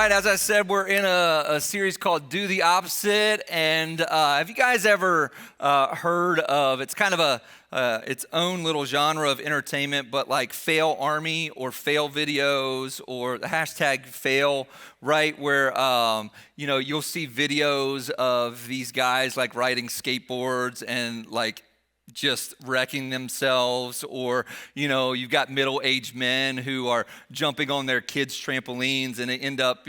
right, as I said, we're in a series called Do the Opposite, and have you guys ever heard of, it's kind of its own little genre of entertainment, but like fail army or fail videos or the hashtag fail, right, where, you'll see videos of these guys like riding skateboards and like just wrecking themselves, or you've got middle-aged men who are jumping on their kids' trampolines and they end up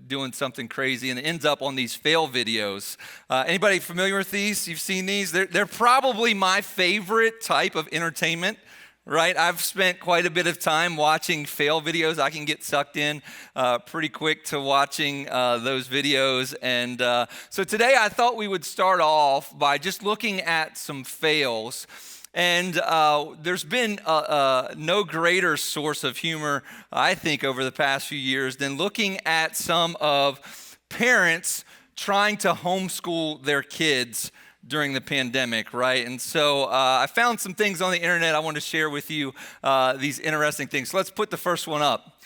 doing something crazy, and it ends up on these fail videos. Anybody familiar with these? You've seen these? They're probably my favorite type of entertainment. Right, I've spent quite a bit of time watching fail videos. I can get sucked in pretty quick to watching those videos. And so today I thought we would start off by just looking at some fails. And there's been no greater source of humor, I think, over the past few years than looking at some of parents trying to homeschool their kids during the pandemic, right? And so I found some things on the internet I want to share with you, these interesting things. So let's put the first one up.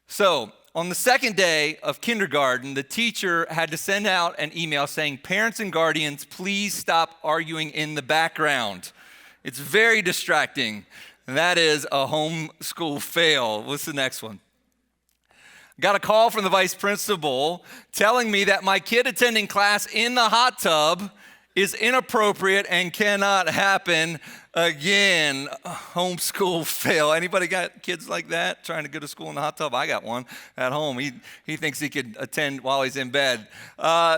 So on the second day of kindergarten, the teacher had to send out an email saying, "Parents and guardians, please stop arguing in the background. It's very distracting." And that is a homeschool fail. What's the next one? Got a call from the vice principal telling me that my kid attending class in the hot tub is inappropriate and cannot happen again. Homeschool fail. Anybody got kids like that trying to go to school in the hot tub? I got one at home. He thinks he could attend while he's in bed.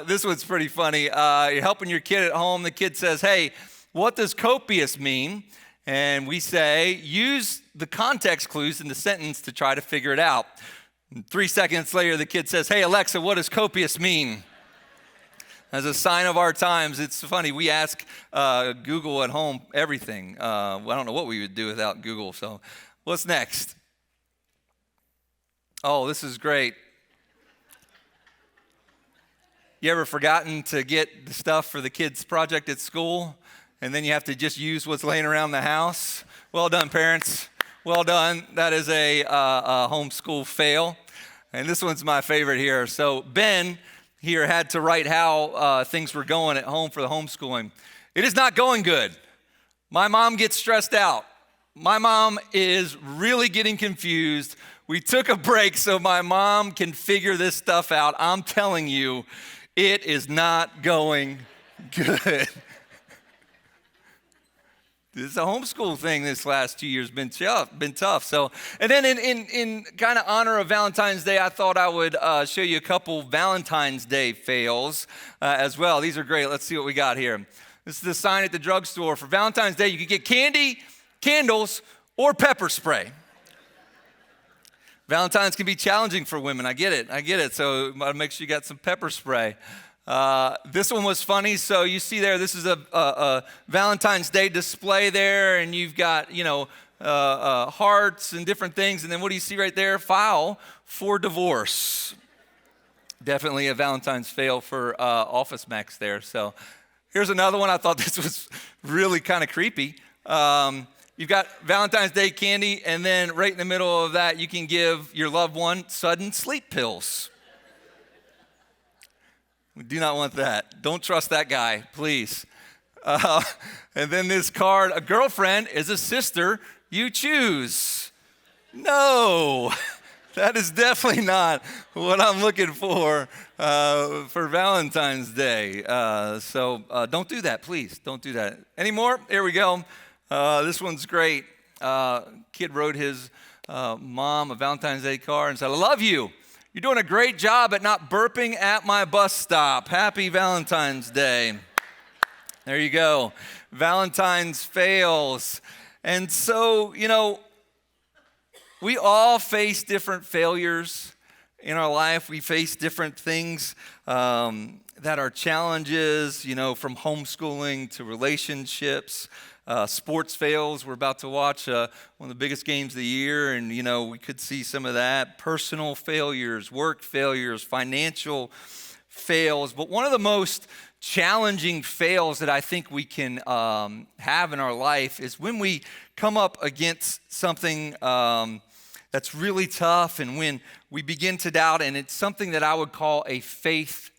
This one's pretty funny. You're helping your kid at home. The kid says, "Hey, what does copious mean?" And we say, use the context clues in the sentence to try to figure it out. And 3 seconds later, the kid says, "Hey, Alexa, what does copious mean?" As a sign of our times, it's funny, we ask Google at home everything. I don't know what we would do without Google, so what's next? Oh, this is great. You ever forgotten to get the stuff for the kids' project at school, and then you have to just use what's laying around the house? Well done, parents. Well done. That is a homeschool fail. And this one's my favorite here. So Ben here had to write how things were going at home for the homeschooling. "It is not going good. My mom gets stressed out. My mom is really getting confused. We took a break so my mom can figure this stuff out. I'm telling you, it is not going good." This is a homeschool thing this last 2 years, been tough. So, and then in kind of honor of Valentine's Day, I thought I would show you a couple Valentine's Day fails as well. These are great. Let's see what we got here. This is the sign at the drugstore. For Valentine's Day, you could get candy, candles, or pepper spray. Valentine's can be challenging for women. I get it. So make sure you got some pepper spray. This one was funny. So you see there, this is a Valentine's Day display there, and you've got, hearts and different things. And then what do you see right there? File for divorce. Definitely a Valentine's fail for Office Max there. So here's another one. I thought this was really kind of creepy. You've got Valentine's Day candy, and then right in the middle of that, you can give your loved one sudden sleep pills. We do not want that. Don't trust that guy, please. And then this card, a girlfriend is a sister you choose. No, that is definitely not what I'm looking for Valentine's Day. So don't do that, please. Don't do that. Any more? Here we go. This one's great. Kid wrote his mom a Valentine's Day card and said, "I love you. You're doing a great job at not burping at my bus stop. Happy Valentine's Day." There you go. Valentine's fails. And so, we all face different failures in our life. We face different things that are challenges, from homeschooling to relationships. Sports fails. We're about to watch one of the biggest games of the year, and we could see some of that. Personal failures, work failures, financial fails. But one of the most challenging fails that I think we can have in our life is when we come up against something that's really tough, and when we begin to doubt, and it's something that I would call a faith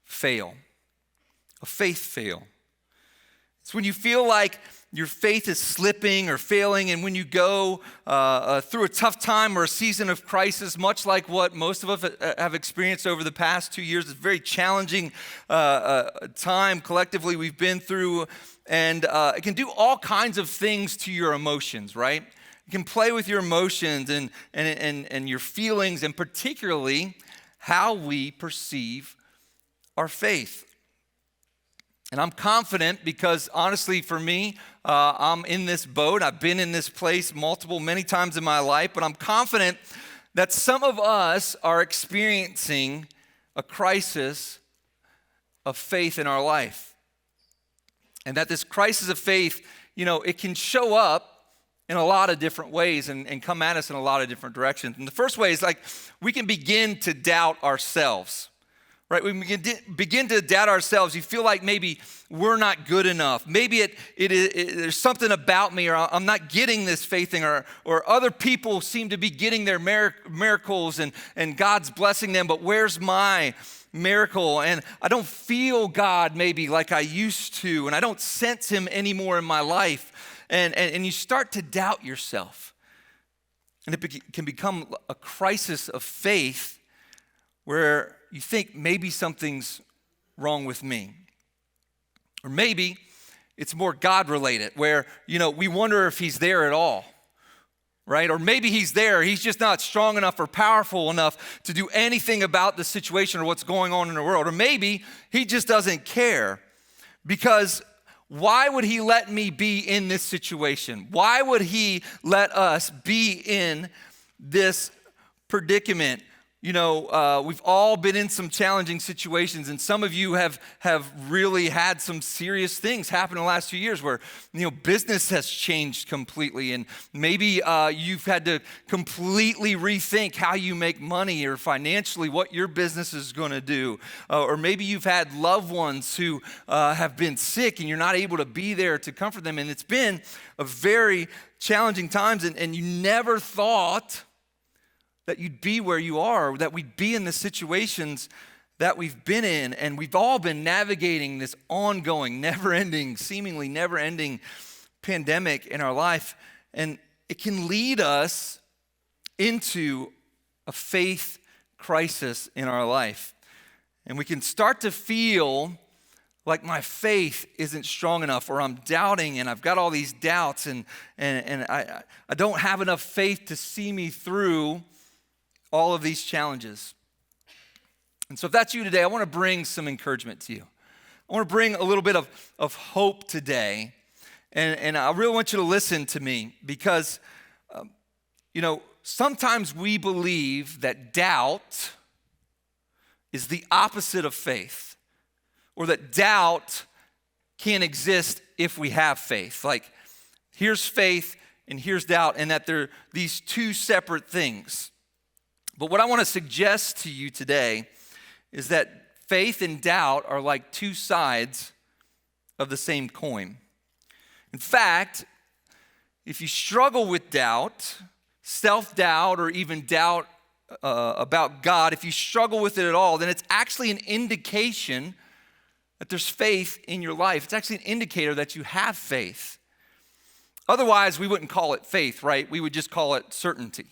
fail. A faith fail. It's when you feel like your faith is slipping or failing, and when you go through a tough time or a season of crisis, much like what most of us have experienced over the past 2 years. It's a very challenging time collectively we've been through, and it can do all kinds of things to your emotions, right? It can play with your emotions and your feelings, and particularly how we perceive our faith. And I'm confident because, honestly, for me, I'm in this boat. I've been in this place many times in my life, but I'm confident that some of us are experiencing a crisis of faith in our life. And that this crisis of faith, it can show up in a lot of different ways and come at us in a lot of different directions. And the first way is like we can begin to doubt ourselves. Right, we begin to doubt ourselves. You feel like maybe we're not good enough. Maybe there's something about me, or I'm not getting this faith thing, or other people seem to be getting their miracles and God's blessing them, but where's my miracle? And I don't feel God maybe like I used to, and I don't sense him anymore in my life. And you start to doubt yourself. And it can become a crisis of faith where you think maybe something's wrong with me. Or maybe it's more God-related, where, we wonder if he's there at all, right? Or maybe he's there, he's just not strong enough or powerful enough to do anything about the situation or what's going on in the world. Or maybe he just doesn't care, because why would he let me be in this situation? Why would he let us be in this predicament? We've all been in some challenging situations, and some of you have really had some serious things happen in the last few years where, business has changed completely, and maybe you've had to completely rethink how you make money or financially what your business is going to do. Or maybe you've had loved ones who have been sick and you're not able to be there to comfort them, and it's been a very challenging times, and you never thought that you'd be where you are, that we'd be in the situations that we've been in. And we've all been navigating this ongoing, seemingly never-ending pandemic in our life. And it can lead us into a faith crisis in our life. And we can start to feel like my faith isn't strong enough, or I'm doubting and I've got all these doubts, and I don't have enough faith to see me through all of these challenges. And so if that's you today, I want to bring some encouragement to you. I want to bring a little bit of hope today. And I really want you to listen to me, because, sometimes we believe that doubt is the opposite of faith, or that doubt can't exist if we have faith. Like, here's faith and here's doubt, and that they're these two separate things. But what I want to suggest to you today is that faith and doubt are like two sides of the same coin. In fact, if you struggle with doubt, self-doubt, or even doubt about God, if you struggle with it at all, then it's actually an indication that there's faith in your life. It's actually an indicator that you have faith. Otherwise, we wouldn't call it faith, right? We would just call it certainty.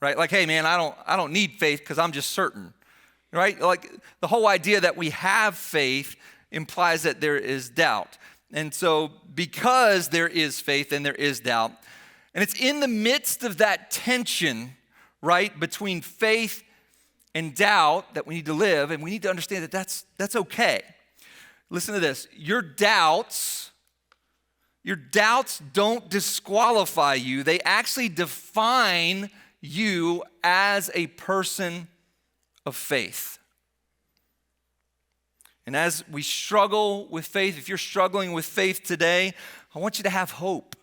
Right? Like, hey man, I don't need faith because I'm just certain. Right? Like, the whole idea that we have faith implies that there is doubt. And so because there is faith and there is doubt, and it's in the midst of that tension, right, between faith and doubt that we need to live, and we need to understand that that's okay. Listen to this. Your doubts don't disqualify you. They actually define you as a person of faith. And as we struggle with faith, if you're struggling with faith today, I want you to have hope.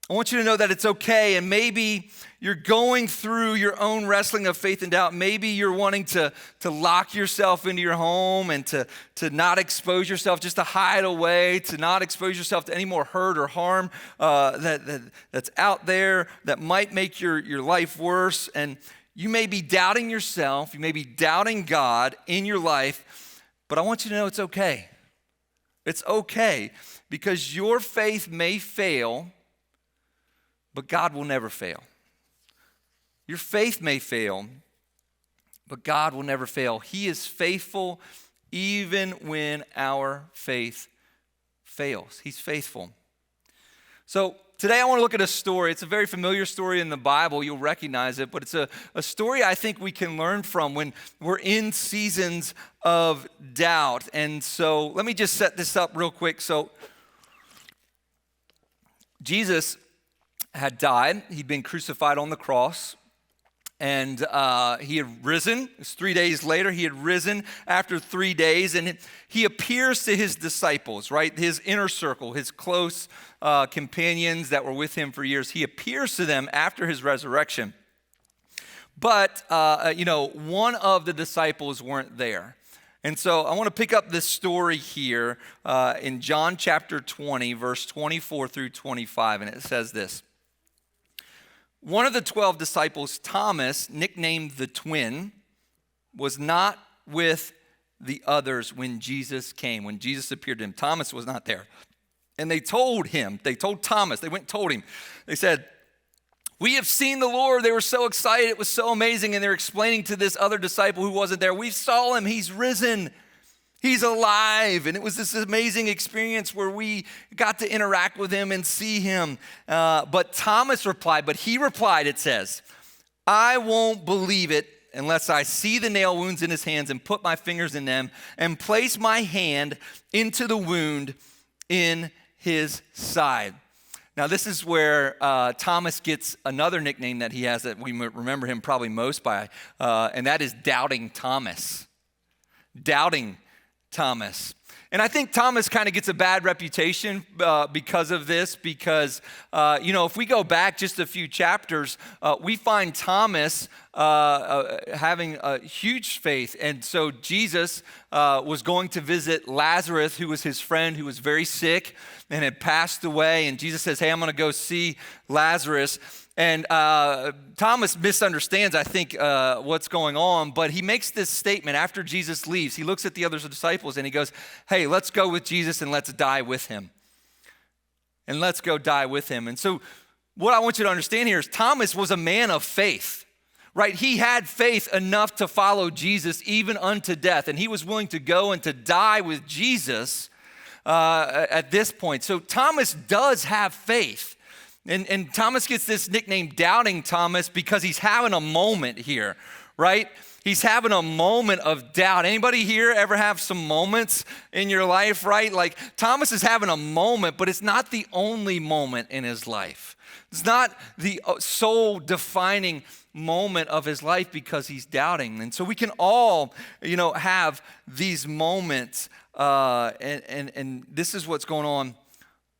I want you to know that it's okay, and maybe you're going through your own wrestling of faith and doubt. Maybe you're wanting to lock yourself into your home and to not expose yourself, just to hide away, to not expose yourself to any more hurt or harm that's out there that might make your life worse. And you may be doubting yourself, you may be doubting God in your life, but I want you to know it's okay. It's okay, because your faith may fail, but God will never fail. Your faith may fail, but God will never fail. He is faithful even when our faith fails. He's faithful. So today I want to look at a story. It's a very familiar story in the Bible. You'll recognize it, but it's a story I think we can learn from when we're in seasons of doubt. And so let me just set this up real quick. So Jesus had died. He'd been crucified on the cross, and he had risen. It was 3 days later. He had risen after 3 days, and he appears to his disciples, right? His inner circle, his close companions that were with him for years. He appears to them after his resurrection. But, one of the disciples weren't there. And so I want to pick up this story here in John chapter 20, verse 24 through 25, and it says this. One of the 12 disciples, Thomas, nicknamed the twin, was not with the others when Jesus came, when Jesus appeared to him. Thomas was not there. And they told Thomas, they went and told him. They said, "We have seen the Lord." They were so excited. It was so amazing. And they're explaining to this other disciple who wasn't there, "We saw him. He's risen. He's alive." And it was this amazing experience where we got to interact with him and see him. But Thomas replied, it says, "I won't believe it unless I see the nail wounds in his hands and put my fingers in them and place my hand into the wound in his side." Now, this is where Thomas gets another nickname that he has that we remember him probably most by, and that is Doubting Thomas. Doubting Thomas. And I think Thomas kind of gets a bad reputation because of this, because, if we go back just a few chapters, we find Thomas having a huge faith. And so Jesus was going to visit Lazarus, who was his friend, who was very sick and had passed away. And Jesus says, "Hey, I'm going to go see Lazarus." And Thomas misunderstands, I think, what's going on, but he makes this statement after Jesus leaves. He looks at the other disciples and he goes, "Hey, let's go with Jesus and let's die with him. And let's go die with him." And so what I want you to understand here is Thomas was a man of faith, right? He had faith enough to follow Jesus even unto death, and he was willing to go and to die with Jesus at this point. So Thomas does have faith. And Thomas gets this nickname, Doubting Thomas, because he's having a moment here, right? He's having a moment of doubt. Anybody here ever have some moments in your life, right? Like Thomas is having a moment, but it's not the only moment in his life. It's not the sole defining moment of his life because he's doubting. And so we can all, have these moments. And this is what's going on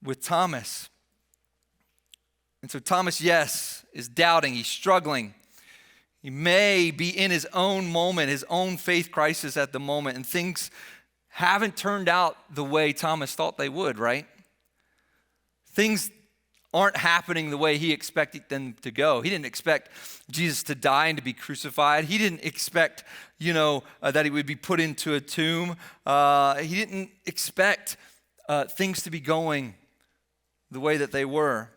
with Thomas. And so Thomas, yes, is doubting. He's struggling. He may be in his own moment, his own faith crisis at the moment, and things haven't turned out the way Thomas thought they would, right? Things aren't happening the way he expected them to go. He didn't expect Jesus to die and to be crucified. He didn't expect, that he would be put into a tomb. He didn't expect things to be going the way that they were.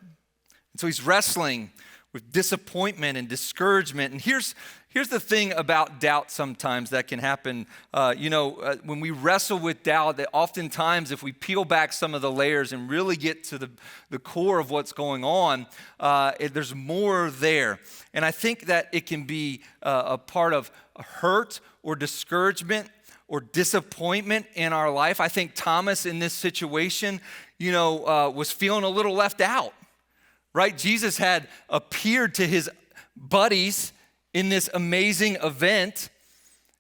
So he's wrestling with disappointment and discouragement. And here's the thing about doubt sometimes that can happen. When we wrestle with doubt, that oftentimes if we peel back some of the layers and really get to the core of what's going on, there's more there. And I think that it can be a part of hurt or discouragement or disappointment in our life. I think Thomas in this situation, was feeling a little left out. Right? Jesus had appeared to his buddies in this amazing event,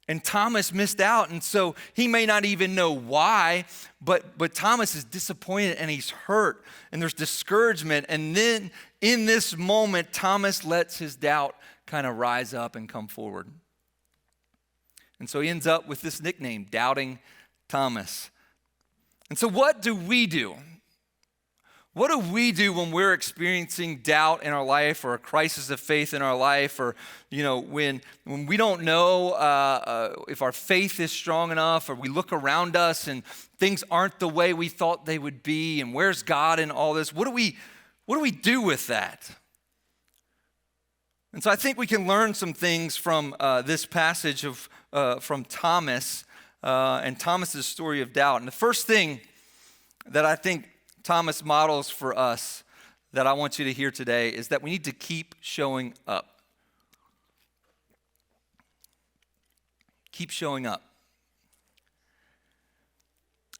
And Thomas missed out, and so he may not even know why, but Thomas is disappointed and he's hurt, and there's discouragement. And then in this moment, Thomas lets his doubt kind of rise up and come forward. And so he ends up with this nickname, Doubting Thomas. And so what do we do? What do we do when we're experiencing doubt in our life or a crisis of faith in our life, or when we don't know if our faith is strong enough, or we look around us and things aren't the way we thought they would be, and where's God in all this? What do we do with that? And so I think we can learn some things from this passage from Thomas and Thomas's story of doubt. And the first thing that I think Thomas models for us that I want you to hear today is that we need to keep showing up. Keep showing up.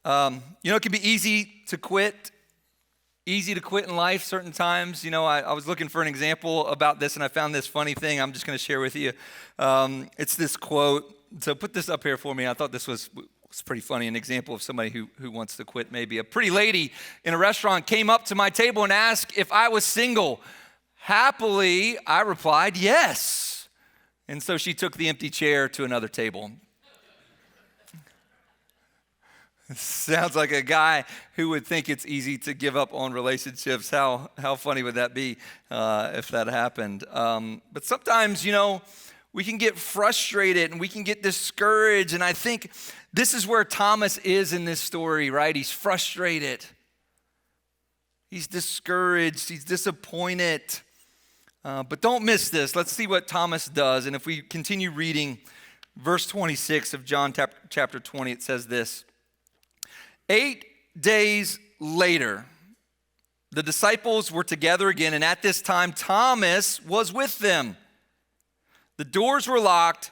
It can be easy to quit. Easy to quit in life certain times. I was looking for an example about this, and I found this funny thing I'm just going to share with you. It's this quote. So put this up here for me. I thought this was pretty funny, an example of somebody who wants to quit maybe. A pretty lady in a restaurant came up to my table and asked if I was single. Happily, I replied, yes. And so she took the empty chair to another table. Sounds like a guy who would think it's easy to give up on relationships. How funny would that be if that happened? But sometimes, we can get frustrated and we can get discouraged. And I think this is where Thomas is in this story, right? He's frustrated. He's discouraged. He's disappointed. But don't miss this. Let's see what Thomas does. And if we continue reading verse 26 of John chapter 20, it says this. 8 days later, the disciples were together again, and at this time, Thomas was with them. The doors were locked,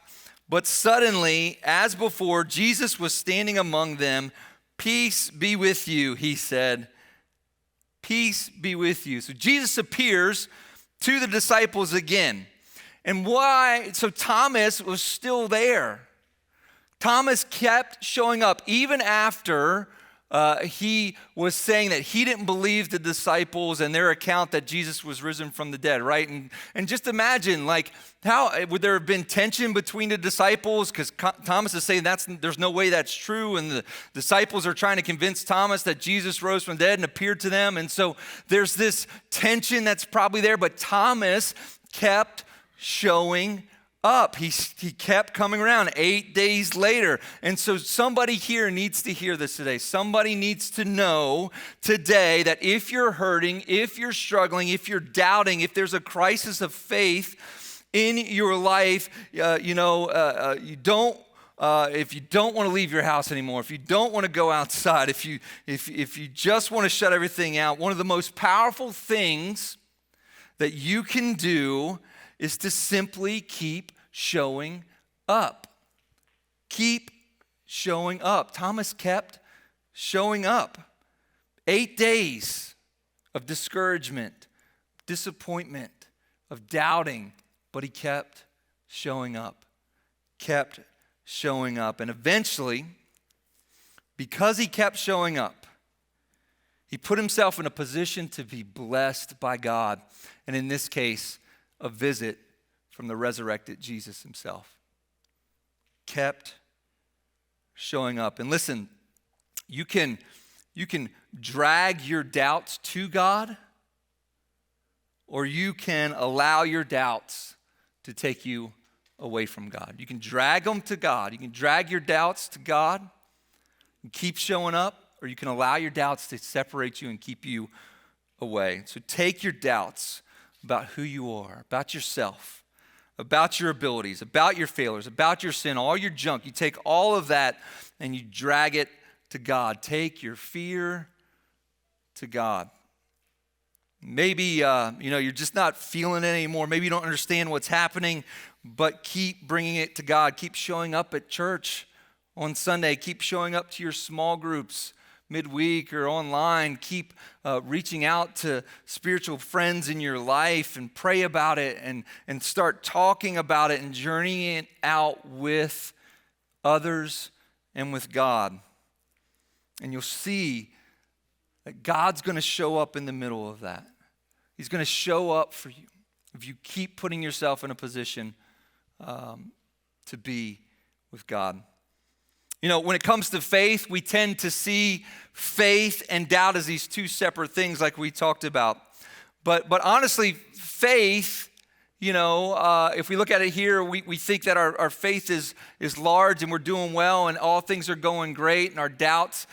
but suddenly, as before, Jesus was standing among them. Peace be with you, he said. Peace be with you. So Jesus appears to the disciples again. And why? So Thomas was still there. Thomas kept showing up even after he was saying that he didn't believe the disciples and their account that Jesus was risen from the dead, right? And just imagine, how would there have been tension between the disciples? Because Thomas is saying there's no way that's true, and the disciples are trying to convince Thomas that Jesus rose from the dead and appeared to them. And so there's this tension that's probably there, but Thomas kept showing up. He kept coming around 8 days later. And so somebody here needs to hear this today. Somebody needs to know today that if you're hurting, if you're struggling, if you're doubting, if there's a crisis of faith in your life, if you don't want to leave your house anymore, if you don't want to go outside, if you just want to shut everything out, one of the most powerful things that you can do is to simply keep showing up. Keep showing up. Thomas kept showing up. 8 days of discouragement, disappointment, of doubting, but he kept showing up. Kept showing up. And eventually, because he kept showing up, he put himself in a position to be blessed by God. And in this case, a visit from the resurrected Jesus himself. Kept showing up. And listen, you can drag your doubts to God, or you can allow your doubts to take you away from God. You can drag them to God. You can drag your doubts to God and keep showing up, or you can allow your doubts to separate you and keep you away. So take your doubts about who you are, about yourself, about your abilities, about your failures, about your sin, all your junk. You take all of that and you drag it to God. Take your fear to God. Maybe you're just not feeling it anymore. Maybe you don't understand what's happening, but keep bringing it to God. Keep showing up at church on Sunday. Keep showing up to your small groups midweek or online. Keep reaching out to spiritual friends in your life and pray about it and start talking about it and journeying it out with others, and with God. And you'll see that God's going to show up in the middle of that. He's going to show up for you if you keep putting yourself in a position to be with God. You know, when it comes to faith, we tend to see faith and doubt as these two separate things like we talked about. But honestly, faith, you know, if we look at it here, we think that our faith is large and we're doing well and all things are going great and our doubt's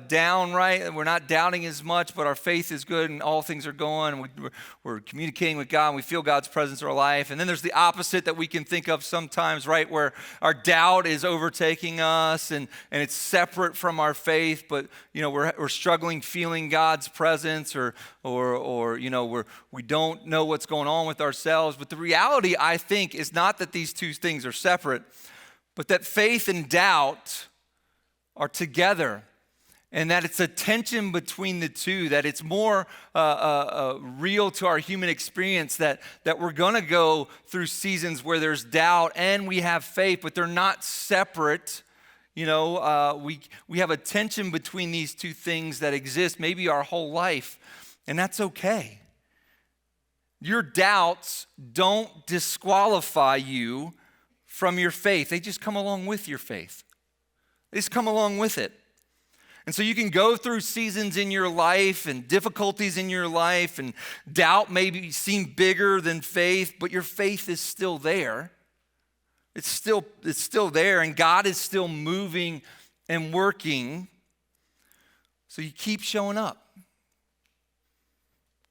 down, right? And we're not doubting as much, but our faith is good and all things are going and we're communicating with God and we feel God's presence in our life. And then there's the opposite that we can think of sometimes, right? Where our doubt is overtaking us and it's separate from our faith, but, you know, we're struggling feeling God's presence or you know, we don't know what's going on with ourselves. But the reality, I think, is not that these two things are separate, but that faith and doubt are together, and that it's a tension between the two, that it's more real to our human experience, that we're going to go through seasons where there's doubt and we have faith, but they're not separate. You know, we have a tension between these two things that exist maybe our whole life, and that's okay. Your doubts don't disqualify you from your faith. They just come along with your faith. They just come along with it. And so you can go through seasons in your life and difficulties in your life, and doubt maybe seem bigger than faith, but your faith is still there. It's still there, and God is still moving and working. So you keep showing up.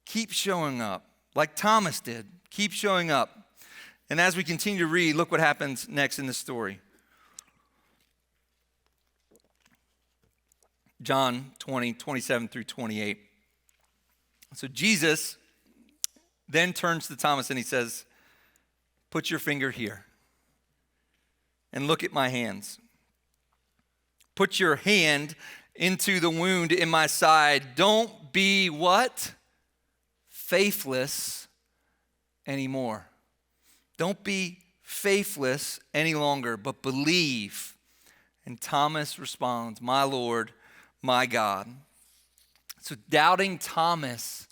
Keep showing up. Like Thomas did, keep showing up. And as we continue to read, look what happens next in the story. John 20, 27 through 28. So Jesus then turns to Thomas and he says, "Put your finger here and look at my hands. Put your hand into the wound in my side. Don't be" what? "Faithless anymore." Don't be faithless any longer, but believe. And Thomas responds, "My Lord, my God." So doubting Thomas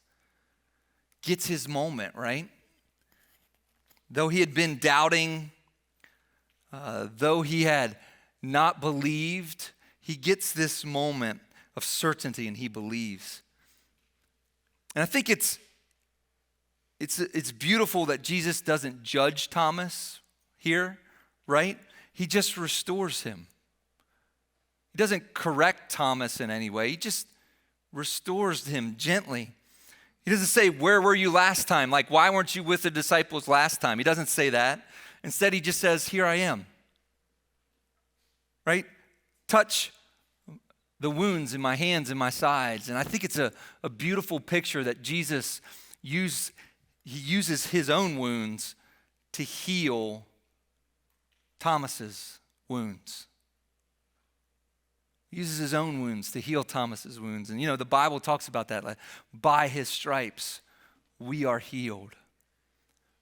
gets his moment, right? Though he had been doubting, though he had not believed, he gets this moment of certainty and he believes. And I think it's beautiful that Jesus doesn't judge Thomas here, right? He just restores him. He doesn't correct Thomas in any way. He just restores him gently. He doesn't say, "Where were you last time?" Like, "Why weren't you with the disciples last time?" He doesn't say that. Instead, he just says, "Here I am." Right? Touch the wounds in my hands and my sides. And I think it's a beautiful picture that Jesus uses his own wounds to heal Thomas's wounds. He uses his own wounds to heal Thomas's wounds. And you know, the Bible talks about that. Like, by his stripes, we are healed.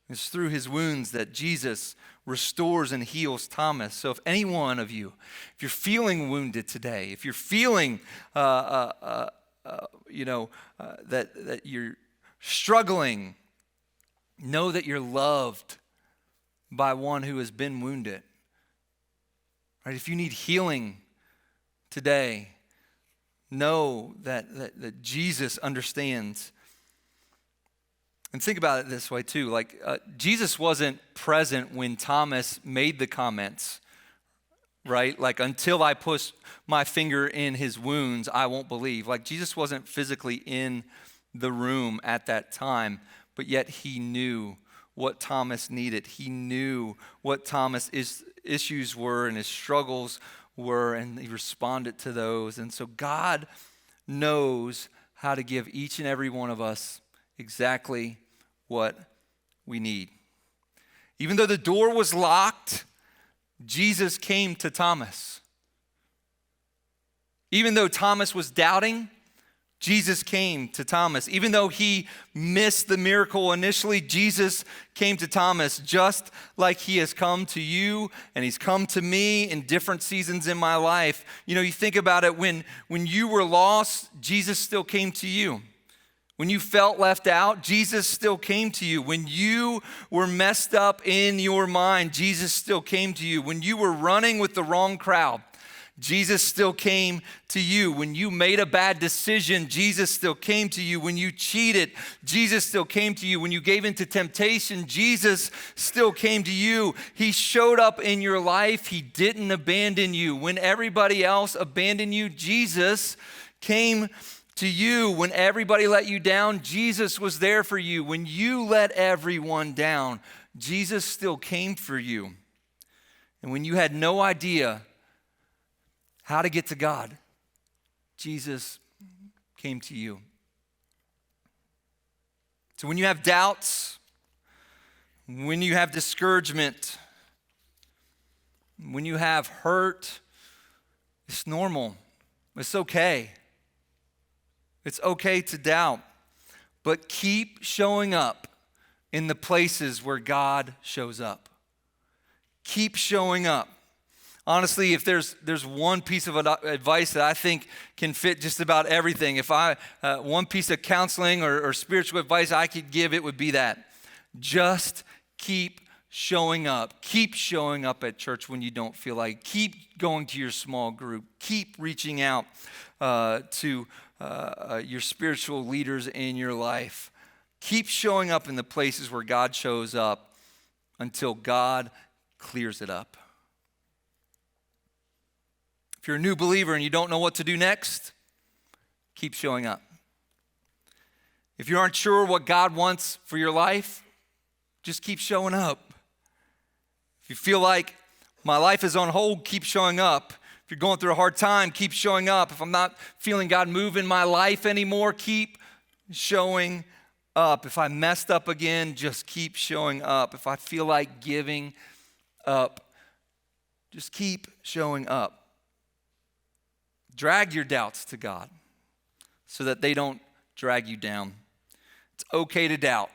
It's through his wounds that Jesus restores and heals Thomas. So if any one of you, if you're feeling wounded today, if you're feeling, that you're struggling, know that you're loved by one who has been wounded. Right? If you need healing today, know that Jesus understands. And think about it this way too, like Jesus wasn't present when Thomas made the comments, right? Like, "Until I push my finger in his wounds, I won't believe." Like, Jesus wasn't physically in the room at that time, but yet he knew what Thomas needed. He knew what Thomas' issues were and his struggles were, and he responded to those. And so God knows how to give each and every one of us exactly what we need. Even though the door was locked, Jesus came to Thomas. Even though Thomas was doubting, Jesus came to Thomas. Even though he missed the miracle initially, Jesus came to Thomas just like he has come to you and he's come to me in different seasons in my life. You know, you think about it, when you were lost, Jesus still came to you. When you felt left out, Jesus still came to you. When you were messed up in your mind, Jesus still came to you. When you were running with the wrong crowd, Jesus still came to you. When you made a bad decision, Jesus still came to you. When you cheated, Jesus still came to you. When you gave into temptation, Jesus still came to you. He showed up in your life. He didn't abandon you. When everybody else abandoned you, Jesus came to you. When everybody let you down, Jesus was there for you. When you let everyone down, Jesus still came for you. And when you had no idea how to get to God, Jesus came to you. So when you have doubts, when you have discouragement, when you have hurt, it's normal. It's okay. It's okay to doubt, but keep showing up in the places where God shows up. Keep showing up. Honestly, if there's one piece of advice that I think can fit just about everything, if one piece of counseling or spiritual advice I could give, it would be that. Just keep showing up. Keep showing up at church when you don't feel like it. Keep going to your small group. Keep reaching out to your spiritual leaders in your life. Keep showing up in the places where God shows up until God clears it up. If you're a new believer and you don't know what to do next, keep showing up. If you aren't sure what God wants for your life, just keep showing up. If you feel like my life is on hold, keep showing up. If you're going through a hard time, keep showing up. If I'm not feeling God move in my life anymore, keep showing up. If I messed up again, just keep showing up. If I feel like giving up, just keep showing up. Drag your doubts to God so that they don't drag you down. It's okay to doubt.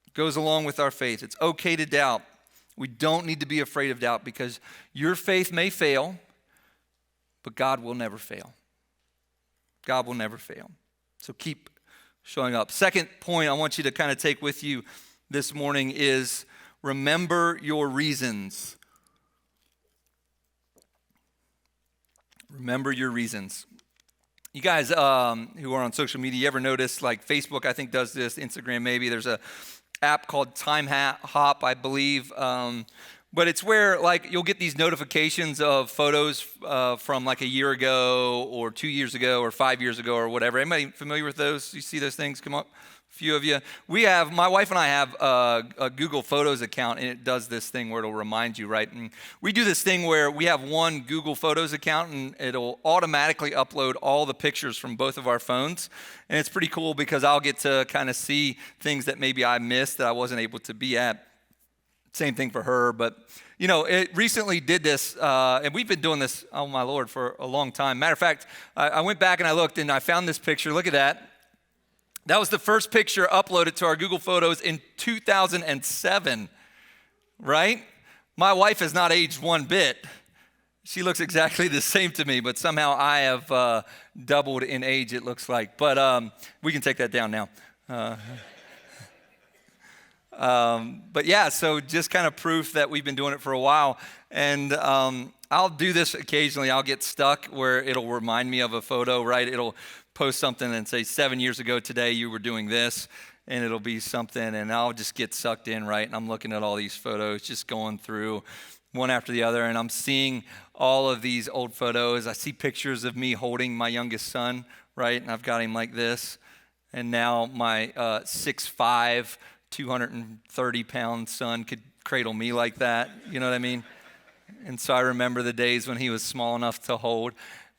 It goes along with our faith. It's okay to doubt. We don't need to be afraid of doubt because your faith may fail, but God will never fail. God will never fail. So keep showing up. Second point I want you to kind of take with you this morning is remember your reasons. Remember your reasons. You guys who are on social media, you ever notice, like Facebook, I think does this, Instagram maybe, there's a app called Time Hop, I believe, but it's where like you'll get these notifications of photos from like a year ago or 2 years ago or 5 years ago or whatever. Anybody familiar with those? You see those things come up? A few of you. My wife and I have a Google Photos account, and it does this thing where it'll remind you, right? And we do this thing where we have one Google Photos account, and it'll automatically upload all the pictures from both of our phones. And it's pretty cool because I'll get to kind of see things that maybe I missed that I wasn't able to be at. Same thing for her, but you know, it recently did this, and we've been doing this, oh my Lord, for a long time. Matter of fact, I went back and I looked, and I found this picture. Look at that. That was the first picture uploaded to our Google Photos in 2007, right? My wife has not aged one bit. She looks exactly the same to me, but somehow I have doubled in age, it looks like. But we can take that down now. But yeah, so just kind of proof that we've been doing it for a while. And I'll do this occasionally. I'll get stuck where it'll remind me of a photo, right? It'll post something and say, 7 years ago today you were doing this, and it'll be something, and I'll just get sucked in, right? And I'm looking at all these photos, just going through one after the other, and I'm seeing all of these old photos. I see pictures of me holding my youngest son, right? And I've got him like this. And now my 6'5", 230-pound son could cradle me like that. You know what I mean? And so I remember the days when he was small enough to hold.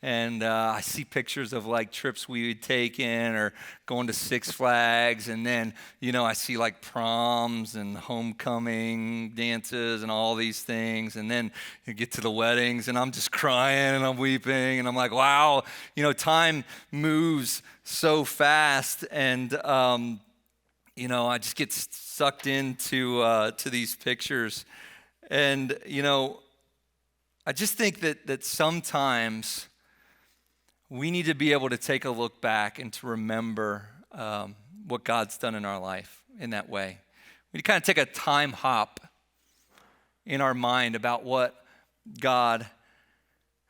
And I see pictures of like trips we had taken or going to Six Flags. And then, I see like proms and homecoming dances and all these things. And then you get to the weddings and I'm just crying and I'm weeping. And I'm like, wow, time moves so fast. And, I just get sucked into to these pictures. And, I just think that sometimes we need to be able to take a look back and to remember what God's done in our life in that way. We need to kind of take a time hop in our mind about what God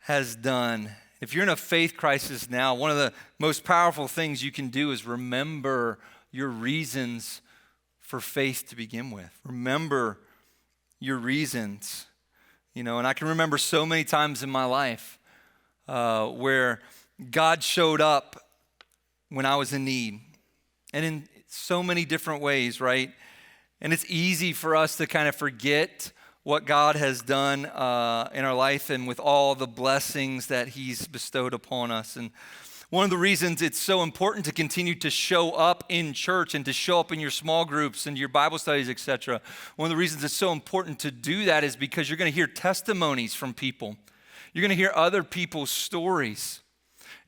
has done. If you're in a faith crisis now, one of the most powerful things you can do is remember your reasons for faith to begin with. Remember your reasons. And I can remember so many times in my life where God showed up when I was in need, and in so many different ways, right? And it's easy for us to kind of forget what God has done in our life and with all the blessings that He's bestowed upon us. And one of the reasons it's so important to continue to show up in church and to show up in your small groups and your Bible studies, etc. One of the reasons it's so important to do that is because you're going to hear testimonies from people. You're going to hear other people's stories.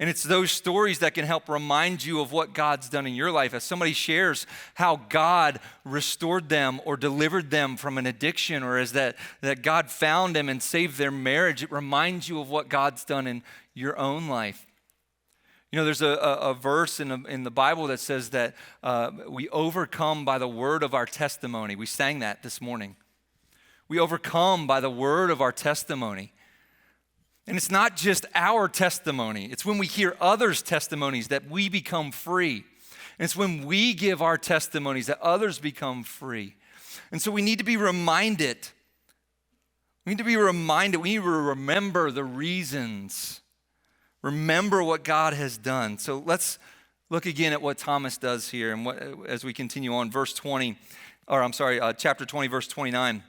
And it's those stories that can help remind you of what God's done in your life. As somebody shares how God restored them or delivered them from an addiction, or as that God found them and saved their marriage, it reminds you of what God's done in your own life. There's a verse in the Bible that says that we overcome by the word of our testimony. We sang that this morning. We overcome by the word of our testimony. And it's not just our testimony. It's when we hear others' testimonies that we become free. And it's when we give our testimonies that others become free. And so we need to be reminded. We need to remember the reasons. Remember what God has done. So let's look again at what Thomas does here, and as we continue on, chapter 20, verse 29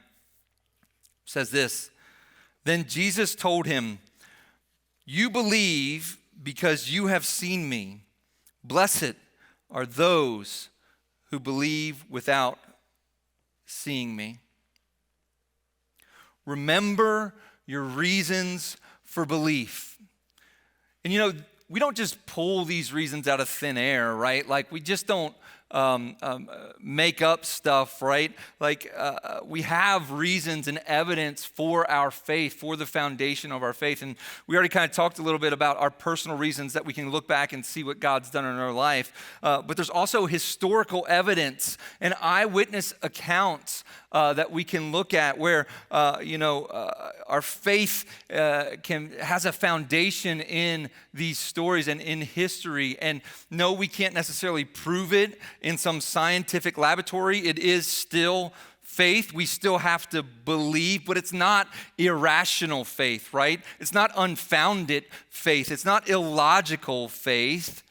says this. Then Jesus told him, "You believe because you have seen me. Blessed are those who believe without seeing me." Remember your reasons for belief. And we don't just pull these reasons out of thin air, right? Like we just don't make up stuff, right? Like we have reasons and evidence for our faith, for the foundation of our faith. And we already kind of talked a little bit about our personal reasons that we can look back and see what God's done in our life. But there's also historical evidence and eyewitness accounts that we can look at where, our faith has a foundation in these stories and in history. And no, we can't necessarily prove it in some scientific laboratory. It is still faith. We still have to believe, but it's not irrational faith, right? It's not unfounded faith. It's not illogical faith.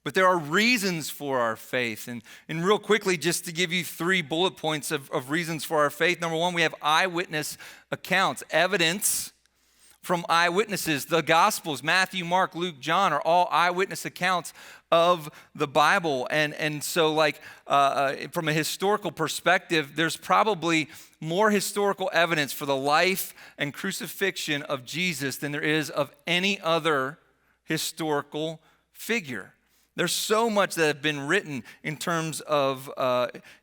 But there are reasons for our faith. And real quickly, just to give you 3 bullet points of reasons for our faith. Number 1, we have eyewitness accounts, evidence from eyewitnesses. The Gospels, Matthew, Mark, Luke, John, are all eyewitness accounts of the Bible. And so from a historical perspective, there's probably more historical evidence for the life and crucifixion of Jesus than there is of any other historical figure. There's so much that has been written in terms of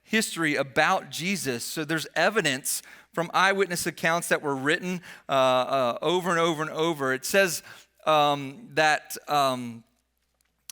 history about Jesus. So there's evidence from eyewitness accounts that were written over and over and over. It says that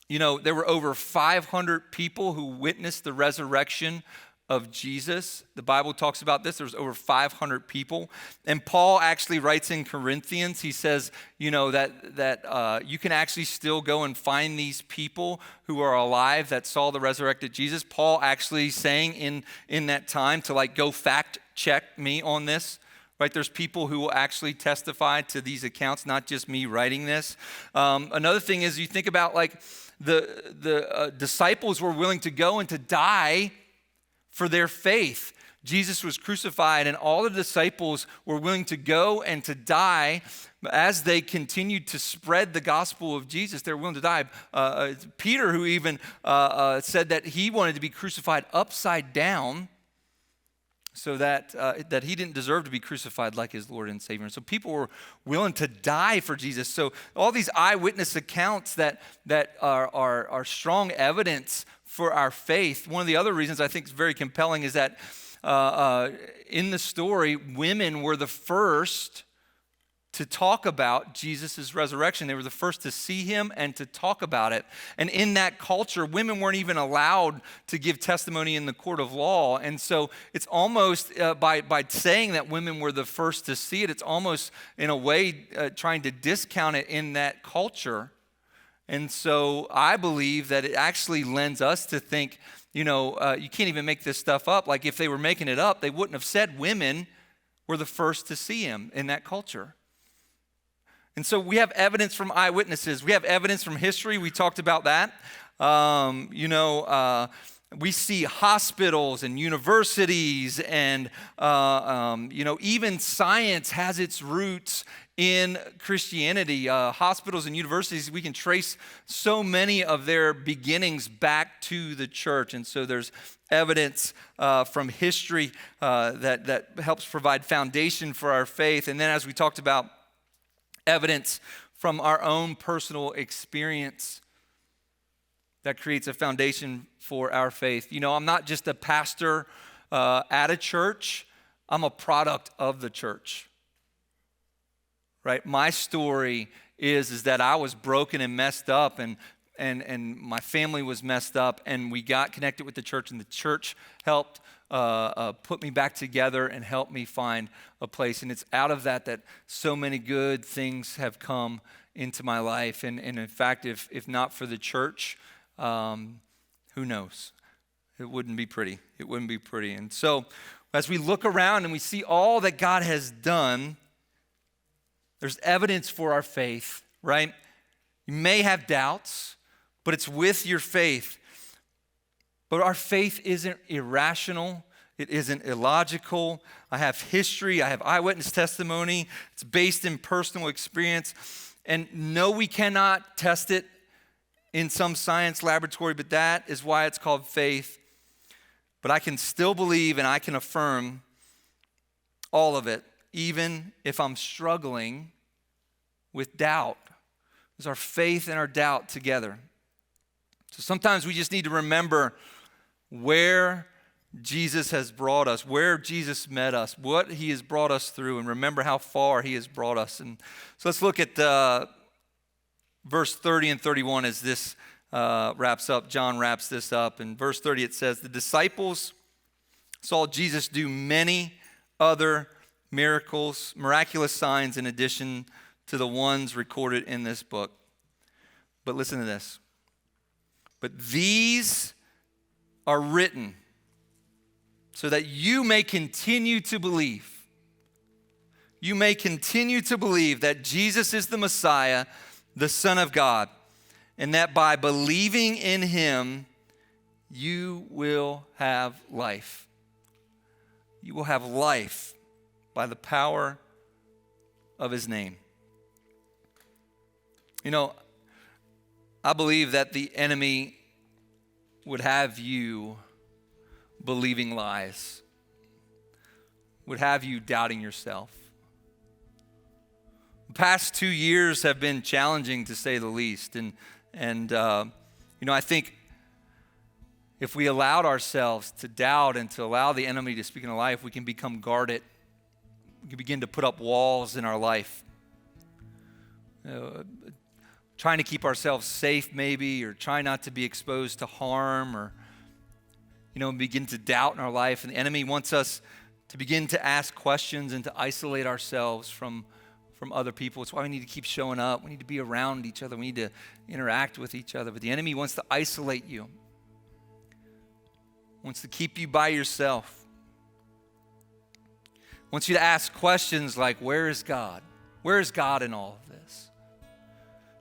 there were over 500 people who witnessed the resurrection of Jesus. The Bible talks about this. There's over 500 people. And Paul actually writes in Corinthians, he says, that you can actually still go and find these people who are alive that saw the resurrected Jesus. Paul actually saying in that time to go fact check me on this. Right? There's people who will actually testify to these accounts, not just me writing this. Another thing is you think about the disciples were willing to go and to die for their faith. Jesus was crucified, and all the disciples were willing to go and to die as they continued to spread the gospel of Jesus. They were willing to die. Peter, who even said that he wanted to be crucified upside down, so that he didn't deserve to be crucified like his Lord and Savior. And so people were willing to die for Jesus. So all these eyewitness accounts that are strong evidence for our faith. One of the other reasons I think is very compelling is that in the story, women were the first to talk about Jesus' resurrection. They were the first to see him and to talk about it. And in that culture, women weren't even allowed to give testimony in the court of law. And so it's almost, by saying that women were the first to see it, it's almost in a way trying to discount it in that culture. And so I believe that it actually lends us to think, you can't even make this stuff up. Like if they were making it up, they wouldn't have said women were the first to see him in that culture. And so we have evidence from eyewitnesses. We have evidence from history. We talked about that. We see hospitals and universities and, even science has its roots in Christianity. Hospitals and universities, we can trace so many of their beginnings back to the church. And so there's evidence from history that helps provide foundation for our faith. And then as we talked about, evidence from our own personal experience that creates a foundation for our faith. I'm not just a pastor at a church. I'm a product of the church, right? My story is that I was broken and messed up, and my family was messed up, and we got connected with the church, and the church helped put me back together and help me find a place. And it's out of that so many good things have come into my life. And in fact, if not for the church, who knows? It wouldn't be pretty. It wouldn't be pretty. And so as we look around and we see all that God has done, there's evidence for our faith, right? You may have doubts, but it's with your faith. But our faith isn't irrational. It isn't illogical. I have history. I have eyewitness testimony. It's based in personal experience. And no, we cannot test it in some science laboratory, but that is why it's called faith. But I can still believe and I can affirm all of it, even if I'm struggling with doubt. There's our faith and our doubt together. So sometimes we just need to remember where Jesus has brought us, where Jesus met us, what he has brought us through, and remember how far he has brought us. And so let's look at verse 30 and 31 as this wraps up. John wraps this up. In verse 30 it says, the disciples saw Jesus do many other miracles, miraculous signs in addition to the ones recorded in this book. But listen to this. But these are written so that you may continue to believe. You may continue to believe that Jesus is the Messiah, the Son of God, and that by believing in him, you will have life. You will have life by the power of his name. I believe that the enemy would have you believing lies, would have you doubting yourself. The past 2 years have been challenging, to say the least. And I think if we allowed ourselves to doubt and to allow the enemy to speak in our life, we can become guarded. We can begin to put up walls in our life. Trying to keep ourselves safe maybe, or try not to be exposed to harm, or begin to doubt in our life. And the enemy wants us to begin to ask questions and to isolate ourselves from other people. It's why we need to keep showing up. We need to be around each other. We need to interact with each other. But the enemy wants to isolate you, wants to keep you by yourself, wants you to ask questions like, where is God? Where is God in all of this?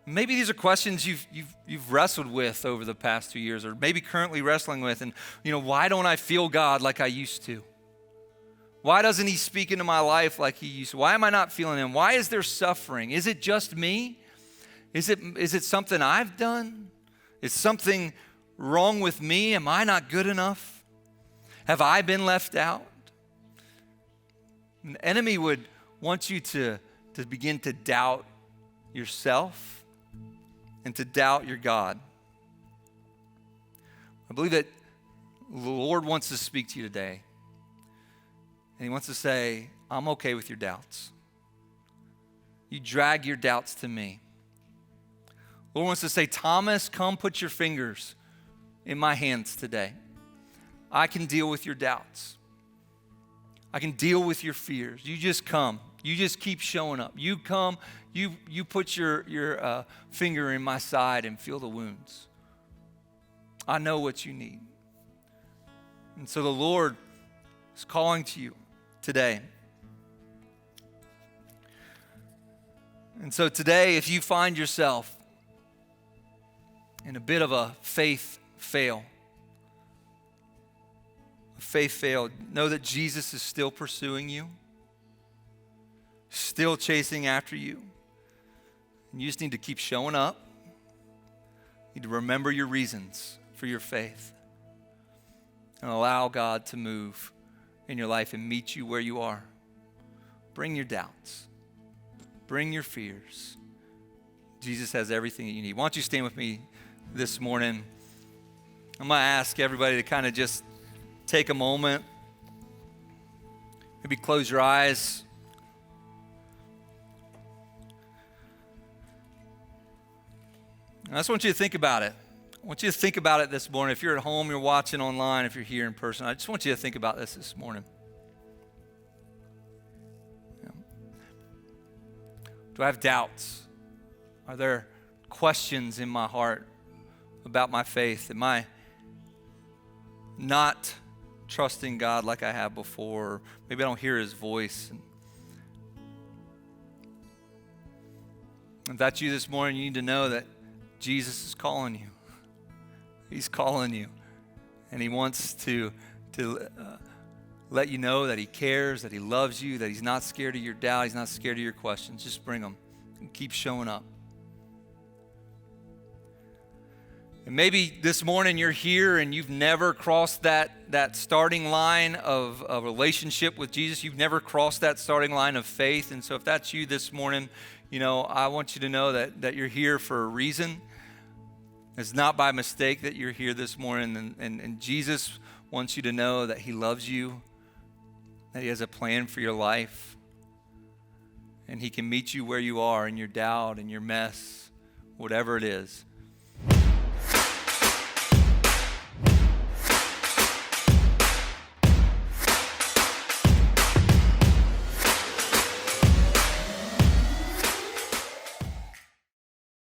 Maybe these are questions you've wrestled with over the past 2 years, or maybe currently wrestling with. And, why don't I feel God like I used to? Why doesn't he speak into my life like he used to? Why am I not feeling him? Why is there suffering? Is it just me? Is it something I've done? Is something wrong with me? Am I not good enough? Have I been left out? The enemy would want you to begin to doubt yourself and to doubt your God. I believe that the Lord wants to speak to you today. And he wants to say, I'm okay with your doubts. You drag your doubts to me. The Lord wants to say, Thomas, come put your fingers in my hands today. I can deal with your doubts. I can deal with your fears. You just come. You just keep showing up. You come, you put your finger in my side and feel the wounds. I know what you need. And so the Lord is calling to you today. And so today, if you find yourself in a bit of a faith fail, know that Jesus is still pursuing you, still chasing after you. And you just need to keep showing up. You need to remember your reasons for your faith and allow God to move in your life and meet you where you are. Bring your doubts. Bring your fears. Jesus has everything that you need. Why don't you stand with me this morning? I'm going to ask everybody to kind of just take a moment. Maybe close your eyes. I just want you to think about it. I want you to think about it this morning. If you're at home, you're watching online, if you're here in person, I just want you to think about this morning. Do I have doubts? Are there questions in my heart about my faith? Am I not trusting God like I have before? Maybe I don't hear his voice. If that's you this morning, you need to know that Jesus is calling you. He's calling you. And he wants to let you know that he cares, that he loves you, that he's not scared of your doubt, he's not scared of your questions. Just bring them and keep showing up. And maybe this morning you're here and you've never crossed that starting line of a relationship with Jesus. You've never crossed that starting line of faith. And so if that's you this morning, I want you to know that you're here for a reason. It's not by mistake that you're here this morning. And Jesus wants you to know that he loves you, that he has a plan for your life, and he can meet you where you are in your doubt and your mess, whatever it is.